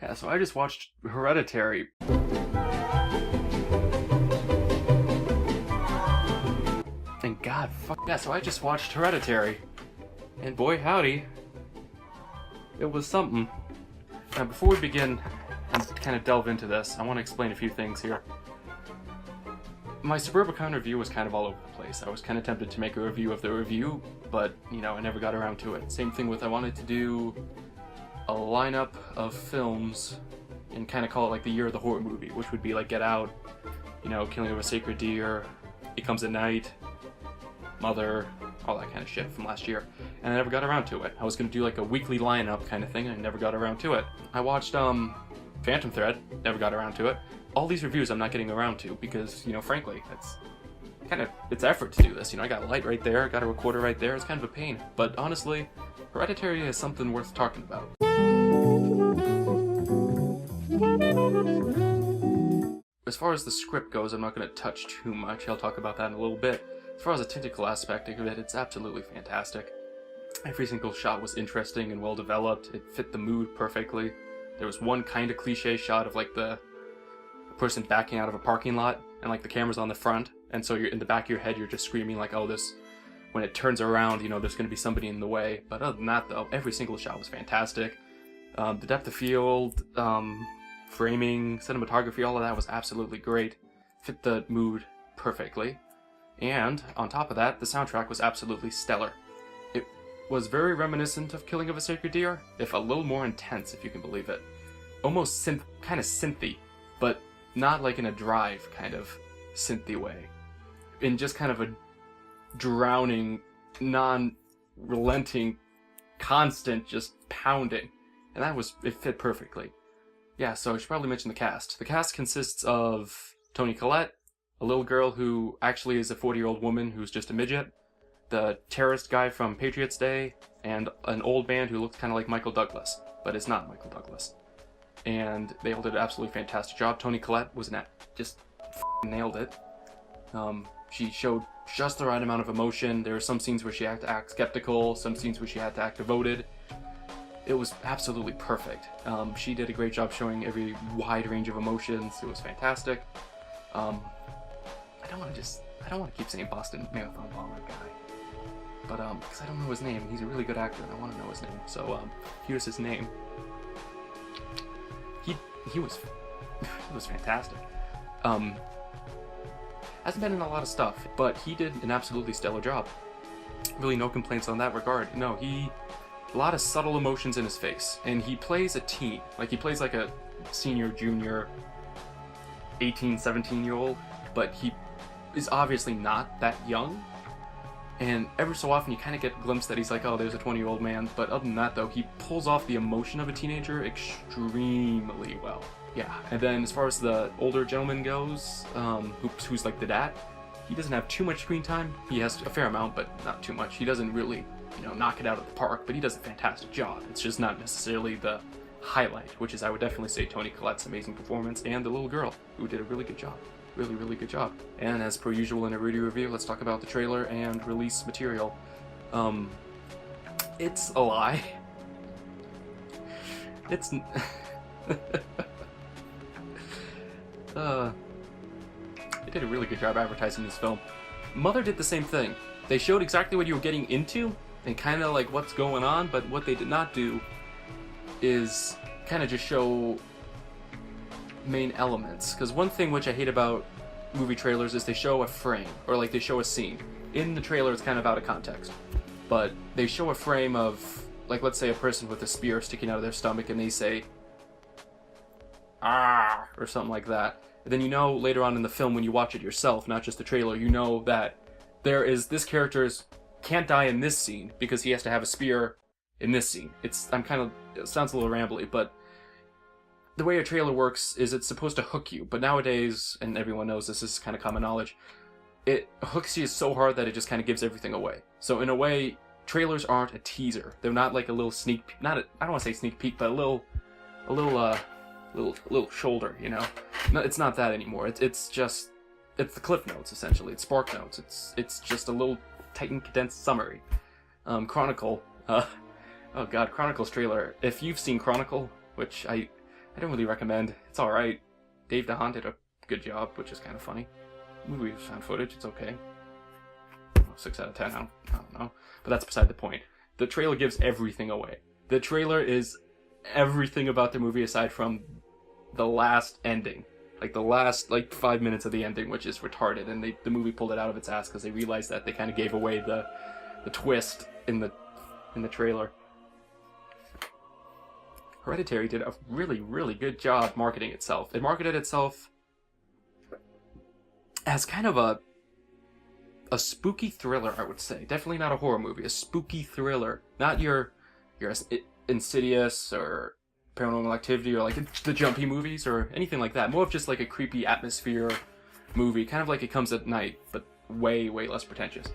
Yeah, so I just watched Hereditary. And God, fuck yeah, so I just watched Hereditary. And boy howdy, it was something. Now before we begin and kind of delve into this, I want to explain a few things here. My Suburbicon review was kind of all over the place. I was kind of tempted to make a review of the review, but, I never got around to it. Same thing with I wanted to do a lineup of films and kind of call it like the year of the horror movie, which would be like Get Out, Killing of a Sacred Deer, It Comes at Night, Mother, all that kind of shit from last year. And I never got around to it. I was going to do like a weekly lineup kind of thing, and I never got around to it. I watched Phantom Thread, never got around to it. All these reviews I'm not getting around to because, frankly, it's effort to do this. I got a light right there, got a recorder right there, it's kind of a pain. But honestly, Hereditary is something worth talking about. As far as the script goes, I'm not going to touch too much. I'll talk about that in a little bit. As far as the technical aspect of it, it's absolutely fantastic. Every single shot was interesting and well developed. It fit the mood perfectly. There was one kind of cliche shot of like the person backing out of a parking lot and like the camera's on the front, and so you're in the back of your head, you're just screaming like, oh, this, when it turns around, there's going to be somebody in the way. But other than that, though, every single shot was fantastic. The depth of field, framing, cinematography, all of that was absolutely great. Fit the mood perfectly. And on top of that, the soundtrack was absolutely stellar. It was very reminiscent of Killing of a Sacred Deer, if a little more intense, if you can believe it. Almost kind of synthy, but not like in a drive kind of synthy way. In just kind of a drowning, non-relenting, constant just pounding. And it fit perfectly. Yeah, so I should probably mention the cast. The cast consists of Toni Collette, a little girl who actually is a 40-year-old woman who's just a midget, the terrorist guy from Patriots Day, and an old man who looks kind of like Michael Douglas, but is not Michael Douglas. And they all did an absolutely fantastic job. Toni Collette was just nailed it. She showed just the right amount of emotion. There were some scenes where she had to act skeptical, some scenes where she had to act devoted. It was absolutely perfect. She did a great job showing every wide range of emotions. It was fantastic. I don't want to keep saying Boston Marathon Bomber guy, but because I don't know his name. He's a really good actor, and I want to know his name. So here's his name. He was fantastic. Hasn't been in a lot of stuff, but he did an absolutely stellar job. Really no complaints on that regard. No, a lot of subtle emotions in his face, and he plays a teen. Like, he plays like a senior, junior, 18, 17-year-old, but he is obviously not that young. And every so often you kind of get a glimpse that he's like, oh, there's a 20-year-old man. But other than that, though, he pulls off the emotion of a teenager extremely well. Yeah, and then as far as the older gentleman goes, who's like the dad, he doesn't have too much screen time. He has a fair amount, but not too much. He doesn't really, knock it out of the park, but he does a fantastic job. It's just not necessarily the highlight, which is, I would definitely say, Toni Collette's amazing performance, and the little girl, who did a really good job. Really, really good job. And as per usual in a Rudy review, let's talk about the trailer and release material. It's a lie. It's... they did a really good job advertising this film. Mother did the same thing. They showed exactly what you were getting into, and kind of like what's going on, but what they did not do is kind of just show main elements. Because one thing which I hate about movie trailers is they show a frame, or like they show a scene. In the trailer it's kind of out of context, but they show a frame of, like, let's say a person with a spear sticking out of their stomach, and they say ah, or something like that. And then later on in the film, when you watch it yourself, not just the trailer, that this character can't die in this scene because he has to have a spear in this scene. It sounds a little rambly, but the way a trailer works is it's supposed to hook you, but nowadays, and everyone knows this is kind of common knowledge, it hooks you so hard that it just kind of gives everything away. So in a way, trailers aren't a teaser. They're not like a little sneak peek, I don't want to say sneak peek, but a little shoulder, No, it's not that anymore. It's the cliff notes, essentially. It's spark notes. It's just a little tight and condensed summary. Chronicle, Oh god, Chronicles trailer. If you've seen Chronicle, which I don't really recommend, it's alright. Dave DeHaan did a good job, which is kind of funny. Movie found footage, it's okay. 6 out of 10, I don't know. But that's beside the point. The trailer gives everything away. The trailer is everything about the movie aside from the last ending. Like the last 5 minutes of the ending, which is retarded, and the movie pulled it out of its ass because they realized that they kind of gave away the twist in the trailer. Hereditary did a really, really good job marketing itself. It marketed itself as kind of a spooky thriller, I would say. Definitely not a horror movie. A spooky thriller. Not your Insidious or Paranormal Activity or like the jumpy movies or anything like that. More of just like a creepy atmosphere movie. Kind of like It Comes at Night, but way, way less pretentious.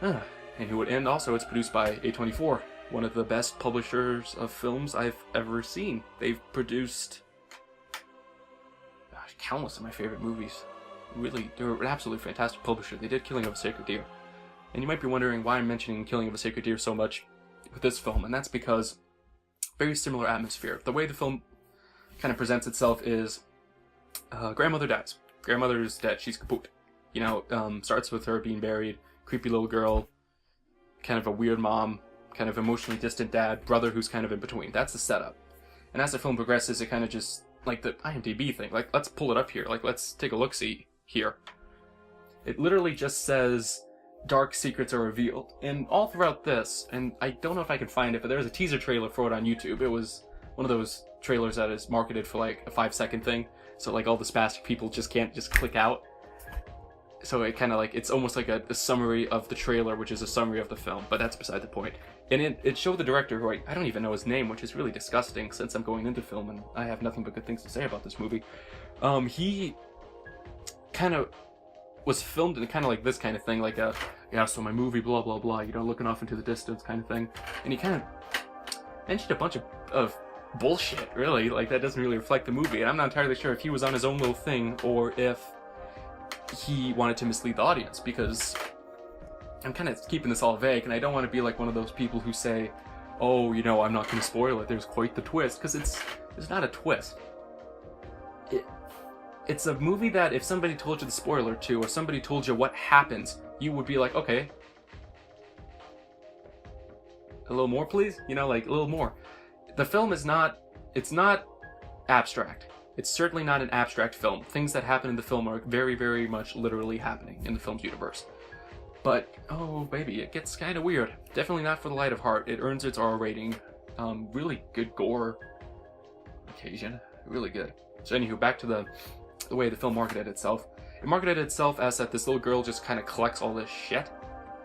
And who would end also, it's produced by A24. One of the best publishers of films I've ever seen. They've produced countless of my favorite movies. Really, they're an absolutely fantastic publisher. They did Killing of a Sacred Deer. And you might be wondering why I'm mentioning Killing of a Sacred Deer so much with this film, and that's because very similar atmosphere. The way the film kind of presents itself is grandmother dies. Grandmother's dead. She's kaput. Starts with her being buried, creepy little girl, kind of a weird mom, kind of emotionally distant dad, brother who's kind of in between. That's the setup. And as the film progresses, it kind of just, like the IMDb thing, like let's pull it up here, like let's take a look-see here. It literally just says, dark secrets are revealed. And all throughout this, and I don't know if I can find it, but there's a teaser trailer for it on YouTube. It was one of those trailers that is marketed for like a 5-second thing, so like all the spastic people just can't just click out. So it kind of like, it's almost like a summary of the trailer, which is a summary of the film, but that's beside the point. And it showed the director, who I don't even know his name, which is really disgusting since I'm going into film and I have nothing but good things to say about this movie. He kind of was filmed in kind of like this kind of thing, like so my movie, blah, blah, blah, looking off into the distance kind of thing. And he kind of mentioned a bunch of bullshit, really, like that doesn't really reflect the movie. And I'm not entirely sure if he was on his own little thing or if he wanted to mislead the audience, because I'm kind of keeping this all vague, and I don't want to be like one of those people who say, oh, I'm not going to spoil it, there's quite the twist, because it's not a twist. It's a movie that if somebody told you the spoiler to, or somebody told you what happens, you would be like, okay, a little more please? Like a little more. The film is not, it's not abstract. It's certainly not an abstract film. Things that happen in the film are very, very much literally happening in the film's universe. But, oh baby, it gets kind of weird. Definitely not for the light of heart. It earns its R rating. Really good gore occasion. Really good. So anywho, back to the way the film marketed itself. It marketed itself as that this little girl just kind of collects all this shit,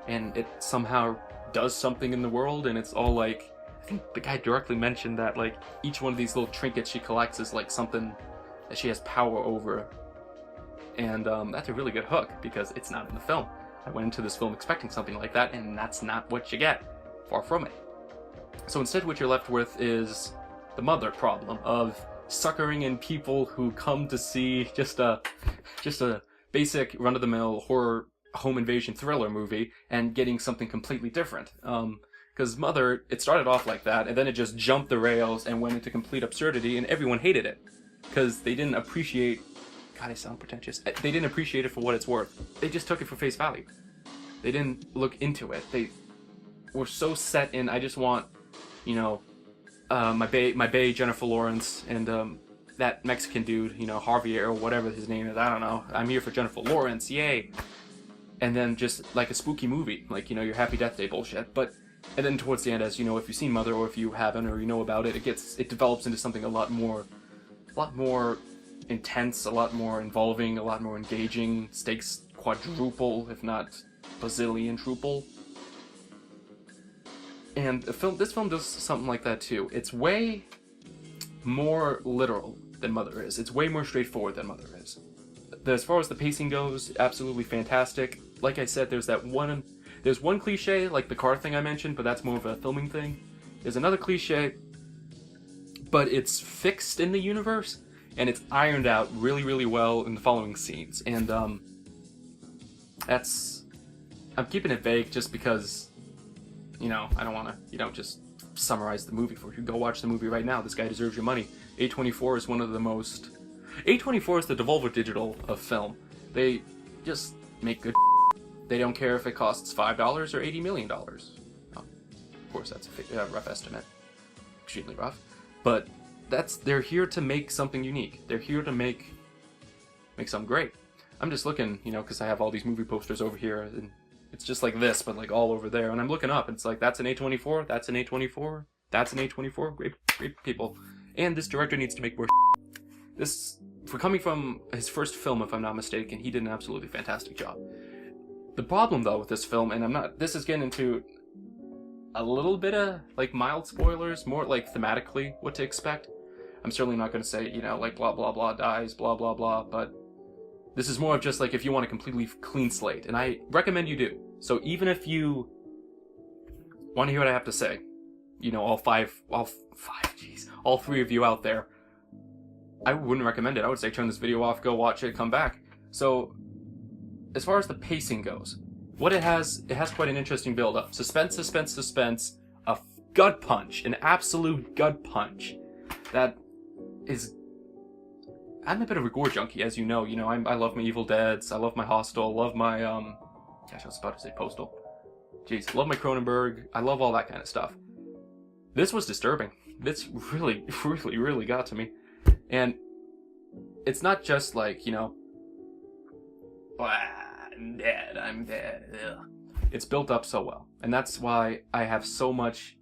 and it somehow does something in the world, and it's all like, I think the guy directly mentioned that like each one of these little trinkets she collects is like something that she has power over. And that's a really good hook, because it's not in the film. I went into this film expecting something like that, and that's not what you get. Far from it. So instead what you're left with is the mother problem of suckering in people who come to see just a basic run-of-the-mill horror home invasion thriller movie and getting something completely different. Because Mother, it started off like that, and then it just jumped the rails and went into complete absurdity, and everyone hated it. Because they didn't appreciate... God, I sound pretentious. They didn't appreciate it for what it's worth. They just took it for face value. They didn't look into it. They were so set in, I just want, my bae Jennifer Lawrence, and that Mexican dude, Javier, or whatever his name is, I don't know. I'm here for Jennifer Lawrence, yay! And then just like a spooky movie, like, your Happy Death Day bullshit. And then towards the end, as if you've seen Mother, or if you haven't, or you know about it, it develops into something a lot more intense, a lot more involving, a lot more engaging, stakes quadruple, if not bazillion-truple. And this film does something like that too. It's way more literal than Mother is. It's way more straightforward than Mother is. As far as the pacing goes, absolutely fantastic. Like I said, there's one cliche, like the car thing I mentioned, but that's more of a filming thing. There's another cliche, but it's fixed in the universe, and it's ironed out really, really well in the following scenes. And I'm keeping it vague just because I don't want to, just summarize the movie for you. Go watch the movie right now. This guy deserves your money. A24 is one of the most... A24 is the Devolver Digital of film. They just make good. They don't care if it costs $5 or $80 million. Oh, of course, that's a rough estimate. Extremely rough. But they're here to make something unique. They're here to make something great. I'm just looking, because I have all these movie posters over here, and it's just like this, but like all over there. And I'm looking up, and it's like, that's an A24, that's an A24, that's an A24. Great people. And this director needs to make more. This, for coming from his first film, if I'm not mistaken, he did an absolutely fantastic job. The problem, though, with this film, and this is getting into a little bit of, like, mild spoilers, more, like, thematically what to expect. I'm certainly not going to say, like, blah, blah, blah dies, blah, blah, blah, but this is more of just, like, if you want a completely clean slate, and I recommend you do. So even if you want to hear what I have to say, all three of you out there, I wouldn't recommend it. I would say turn this video off, go watch it, come back. So, as far as the pacing goes, what it has quite an interesting build-up. Suspense, suspense, suspense, a gut punch, an absolute gut punch. That is... I'm a bit of a gore junkie, as you know. I love my Evil Deads, I love my Hostel, I love my, gosh, I was about to say Postal. Jeez, I love my Cronenberg, I love all that kind of stuff. This was disturbing. This really, really, really got to me. And it's not just like, I'm dead. Ugh. It's built up so well. And that's why I have so much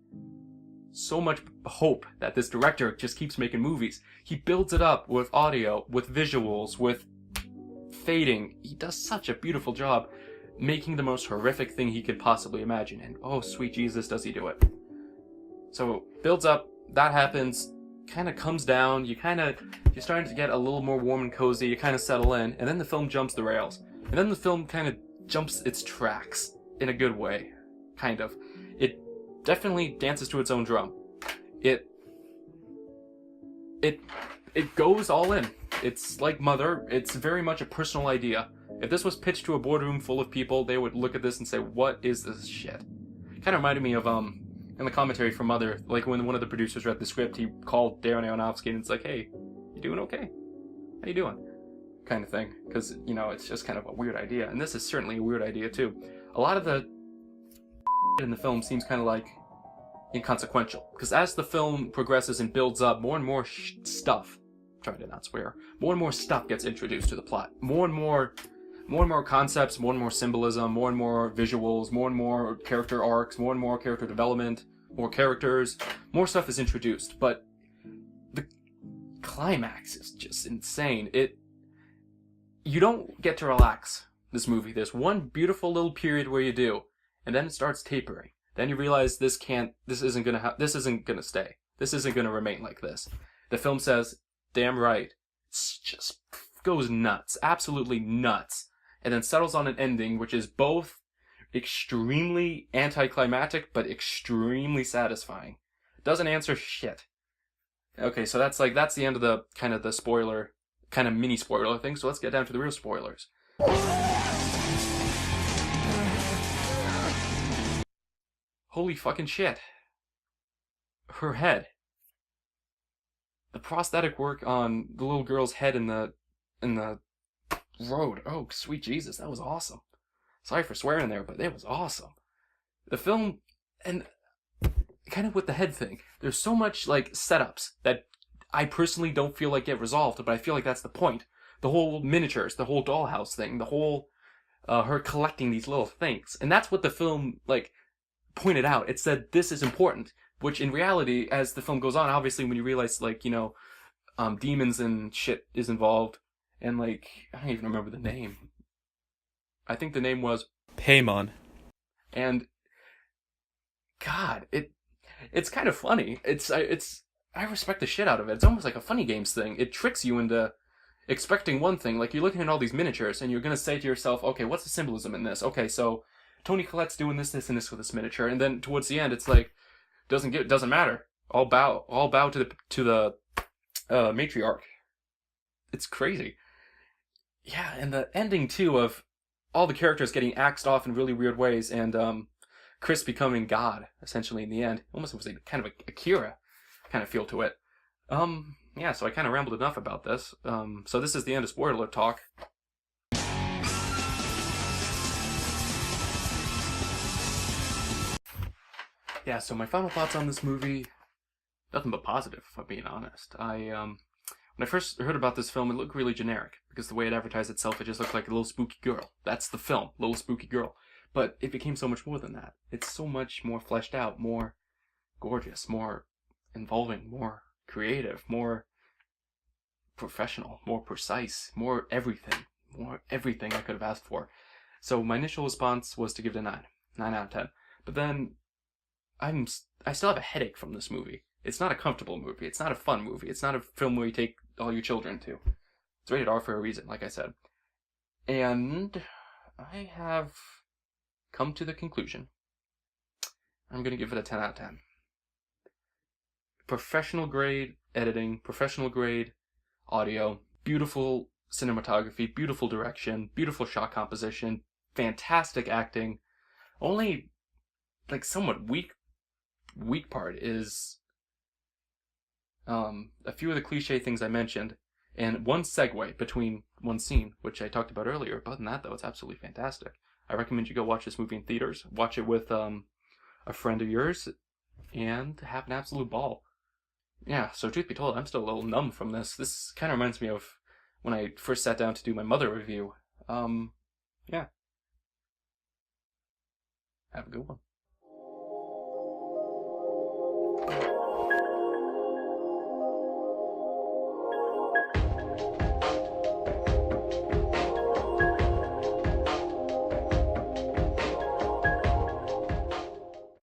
hope that this director just keeps making movies. He builds it up with audio, with visuals, with fading. He does such a beautiful job making the most horrific thing he could possibly imagine. And oh, sweet Jesus, does he do it. So, builds up, that happens, kind of comes down, you're starting to get a little more warm and cozy, you kind of settle in, and then the film jumps the rails. And then the film kind of jumps its tracks in a good way, kind of. It definitely dances to its own drum. It goes all in. It's like Mother, it's very much a personal idea. If this was pitched to a boardroom full of people, they would look at this and say, what is this shit? Kind of reminded me of, in the commentary for Mother, like when one of the producers read the script, he called Darren Aronofsky and it's like, hey, you doing okay? How you doing? Kind of thing. Because, it's just kind of a weird idea. And this is certainly a weird idea, too. A lot of the in the film seems kind of like inconsequential. Because as the film progresses and builds up, more and more stuff, trying to not swear, more and more stuff gets introduced to the plot. More and more concepts, more and more symbolism, more and more visuals, more and more character arcs, more and more character development, more characters, more stuff is introduced. But the climax is just insane. You don't get to relax this movie. There's one beautiful little period where you do, and then it starts tapering. Then you realize this isn't gonna stay. This isn't gonna remain like this. The film says, damn right. It just goes nuts. Absolutely nuts. And then settles on an ending which is both extremely anticlimactic but extremely satisfying. Doesn't answer shit. Okay, so that's the end of the kind of the spoiler, kind of mini spoiler thing, so let's get down to the real spoilers. Holy fucking shit. Her head. The prosthetic work on the little girl's head in the road. Oh, sweet Jesus, that was awesome. Sorry for swearing there, but it was awesome. The film, and kind of with the head thing, there's so much, like, setups that I personally don't feel like get resolved, but I feel like that's the point. The whole miniatures, the whole dollhouse thing, the whole, her collecting these little things. And that's what the film, like, pointed out. It said, this is important. Which, in reality, as the film goes on, obviously, when you realize, like, demons and shit is involved, and, like, I don't even remember the name. I think the name was Paimon. And, God, it's kind of funny. I respect the shit out of it. It's almost like a funny games thing. It tricks you into expecting one thing. Like, you're looking at all these miniatures, and you're gonna say to yourself, okay, what's the symbolism in this? Okay, so Toni Collette's doing this, and this with this miniature, and then towards the end, it's like, doesn't matter. All bow to the matriarch. It's crazy. Yeah, and the ending too of all the characters getting axed off in really weird ways, and Chris becoming God, essentially, in the end. Almost was like kind of a Akira kind of feel to it. Yeah, so I kind of rambled enough about this. So this is the end of spoiler talk. Yeah, so my final thoughts on this movie, nothing but positive, if I'm being honest. When I first heard about this film, it looked really generic, because the way it advertised itself, it just looked like a little spooky girl. That's the film, little spooky girl. But it became so much more than that. It's so much more fleshed out, more gorgeous, more involving, more creative, more professional, more precise, more everything I could have asked for. So my initial response was to give it a 9 out of 10. But then I still have a headache from this movie. It's not a comfortable movie. It's not a fun movie. It's not a film where you take all your children to. It's rated R for a reason, like I said. And I have come to the conclusion. I'm going to give it a 10 out of 10. Professional grade editing, professional grade audio, beautiful cinematography, beautiful direction, beautiful shot composition, fantastic acting. Only, like, somewhat weak part is a few of the cliche things I mentioned, and one segue between one scene, which I talked about earlier. Other than that, though, it's absolutely fantastic. I recommend you go watch this movie in theaters. Watch it with a friend of yours, and have an absolute ball. Yeah, so truth be told, I'm still a little numb from this. This kind of reminds me of when I first sat down to do my Mother review. Yeah. Have a good one.